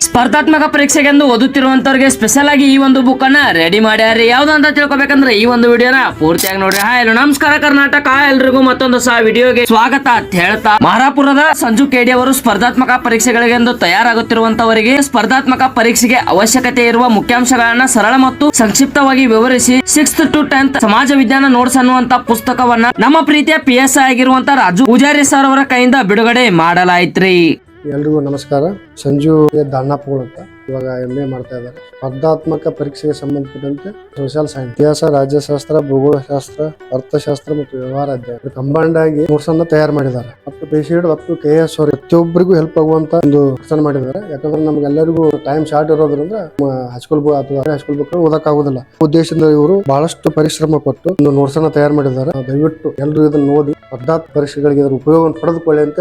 ಸ್ಪರ್ಧಾತ್ಮಕ ಪರೀಕ್ಷೆಗೆಂದು ಓದುತ್ತಿರುವಂತವ್ರಿಗೆ ಸ್ಪೆಷಲ್ ಆಗಿ ಈ ಒಂದು ಬುಕ್ ಅನ್ನ ರೆಡಿ ಮಾಡ್ಯಾರಿ. ಯಾವ್ದು ಅಂತ ತಿಳ್ಕೊಬೇಕಂದ್ರೆ ಈ ಒಂದು ವಿಡಿಯೋನ ಪೂರ್ತಿಯಾಗಿ ನೋಡ್ರಿ. ಹಾಯ್ ನಮಸ್ಕಾರ ಕರ್ನಾಟಕ, ಎಲ್ರಿಗೂ ಮತ್ತೊಂದು ಸಹ ವಿಡಿಯೋಗೆ ಸ್ವಾಗತ ಅಂತ ಹೇಳ್ತಾ, ಮಹಾರಾಪುರದ ಸಂಜು ಕೆಡಿ ಅವರು ಸ್ಪರ್ಧಾತ್ಮಕ ಪರೀಕ್ಷೆಗಳಿಗೆಂದು ತಯಾರಾಗುತ್ತಿರುವಂತವರಿಗೆ ಸ್ಪರ್ಧಾತ್ಮಕ ಪರೀಕ್ಷೆಗೆ ಅವಶ್ಯಕತೆ ಇರುವ ಮುಖ್ಯಾಂಶಗಳನ್ನ ಸರಳ ಮತ್ತು ಸಂಕ್ಷಿಪ್ತವಾಗಿ ವಿವರಿಸಿ 6th to 10th ಸಮಾಜ ವಿಜ್ಞಾನ ನೋಟ್ಸ್ ಅನ್ನುವಂತ ಪುಸ್ತಕವನ್ನ ನಮ್ಮ ಪ್ರೀತಿಯ PSI ಆಗಿರುವಂತ ರಾಜು ಪೂಜಾರಿ ಸರ್ ಅವರ ಕೈಯಿಂದ ಬಿಡುಗಡೆ ಮಾಡಲಾಯ್ತ್ರಿ. ಎಲ್ರಿಗೂ ನಮಸ್ಕಾರ. ಸಂಜು ದಾಣ್ಣಪ್ಪಗಳು ಅಂತ ಇವಾಗ MA ಮಾಡ್ತಾ ಇದ್ದಾರೆ. ಸ್ಪರ್ಧಾತ್ಮಕ ಪರೀಕ್ಷೆಗೆ ಸಂಬಂಧಪಟ್ಟಂತೆ ಸೋಷಿಯಲ್ ಸೈನ್ಸ್, ಇತಿಹಾಸ, ರಾಜ್ಯಶಾಸ್ತ್ರ, ಭೂಗೋಳಶಾಸ್ತ್ರ, ಅರ್ಥಶಾಸ್ತ್ರ ಮತ್ತು ವ್ಯವಹಾರ ಅಧ್ಯಯನ ಕಂಬೈಂಡ್ ಆಗಿ ನೋಟ್ಸ್ ಅನ್ನ ತಯಾರು ಮಾಡಿದ್ದಾರೆ. ಮತ್ತು ಪೇಶಿಡ್ ಮತ್ತು KS ಅವರು ಪ್ರತಿಯೊಬ್ಬರಿಗೂ ಹೆಲ್ಪ್ ಆಗುವಂತ ಒಂದು ಕೆಲಸ ಮಾಡಿದ್ದಾರೆ. ಯಾಕಂದ್ರೆ ನಮ್ಗೆಲ್ಲರಿಗೂ ಟೈಮ್ ಶಾರ್ಟ್ ಇರೋದ್ರಿಂದ ಹೈಸ್ಕೂಲ್ ಬುಕ್ ಅಥವಾ ಹೈಸ್ಕೂಲ್ ಬುಕ್ ಓದಕ್ಕಾಗುದಿಲ್ಲ. ಉದ್ದೇಶದಿಂದ ಇವರು ಬಹಳಷ್ಟು ಪರಿಶ್ರಮ ಪಟ್ಟು ಒಂದು ನೋಟ್ಸ್ ಅನ್ನ ತಯಾರು ಮಾಡಿದ್ದಾರೆ. ದಯವಿಟ್ಟು ಎಲ್ಲರೂ ಇದನ್ನ ನೋಡಿ ಸ್ಪರ್ಧಾತ್ಮಕ ಪರೀಕ್ಷೆಗಳಿಗೆ ಇದರ ಉಪಯೋಗವನ್ನು ಪಡೆದುಕೊಳ್ಳಿ ಅಂತ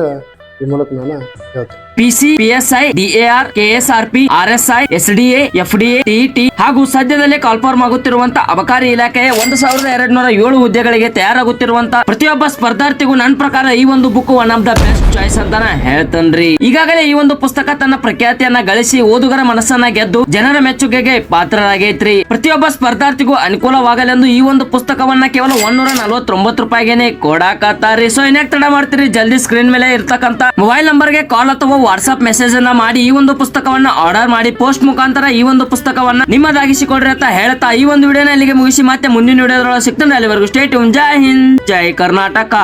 ಈ ಮೂಲಕ ನಾನು ಹೇಳ್ತೇನೆ. PC, PSI, DAR, KSRP, RSI, SDA, FDA, TET ಹಾಗೂ ಸದ್ಯದಲ್ಲೇ ಕಾಲ್ಫಾರ್ಮ್ ಆಗುತ್ತಿರುವಂತ ಅಬಕಾರಿ ಇಲಾಖೆಯ 1207 ಹುದ್ದೆಗಳಿಗೆ ತಯಾರಾಗುತ್ತಿರುವಂತ ಪ್ರತಿಯೊಬ್ಬ ಸ್ಪರ್ಧಾರ್ಥಿಗೂ ನನ್ನ ಪ್ರಕಾರ ಈ ಒಂದು book one of the best choice ಅಂತ ಹೇಳ್ತೇನ್ರಿ. ಈಗಾಗಲೇ ಈ ಒಂದು ಪುಸ್ತಕ ತನ್ನ ಪ್ರಖ್ಯಾತಿಯನ್ನ ಗಳಿಸಿ ಓದುಗರ ಮನಸ್ಸನ್ನ ಗೆದ್ದು ಜನರ ಮೆಚ್ಚುಗೆಗೆ ಪಾತ್ರರಾಗೈತ್ರಿ. ಪ್ರತಿಯೊಬ್ಬ ಸ್ಪರ್ಧಾರ್ಥಿಗೂ ಅನುಕೂಲವಾಗಲೆಂದು ಈ ಒಂದು ಪುಸ್ತಕವನ್ನ ಕೇವಲ 149 ರೂಪಾಯಿಗೆ ಕೊಡಾಕತ್ತಾರಿ. ಸೊ ಇನ್ಯಾಕ್ ತಡ ಮಾಡ್ತೀರಿ, ಜಲ್ದಿ ಸ್ಕ್ರೀನ್ ಮೇಲೆ ಇರ್ತಕ್ಕಂತ ಮೊಬೈಲ್ ನಂಬರ್ಗೆ ಕಾಲ್ ಅಥವಾ ವಾಟ್ಸ್ಆಪ್ ಮೆಸೇಜ್ ಅನ್ನ ಮಾಡಿ ಈ ಒಂದು ಪುಸ್ತಕವನ್ನ ಆರ್ಡರ್ ಮಾಡಿ ಪೋಸ್ಟ್ ಮುಖಾಂತರ ಈ ಒಂದು ಪುಸ್ತಕವನ್ನ ನಿಮ್ಮದಾಗಿಸಿಕೊಡ್ರಿ ಅಂತ ಹೇಳ್ತಾ ಈ ಒಂದು ವಿಡಿಯೋನ ಇಲ್ಲಿಗೆ ಮುಗಿಸಿ ಮತ್ತೆ ಮುಂದಿನ ವಿಡಿಯೋದೊಳಗೆ ಸಿಗ್ತಾನೆ. ಅಲ್ಲಿವರೆಗೂ ಸ್ಟೇ ಟ್ಯೂನ್. ಜೈ ಹಿಂದ್, ಜೈ ಕರ್ನಾಟಕ.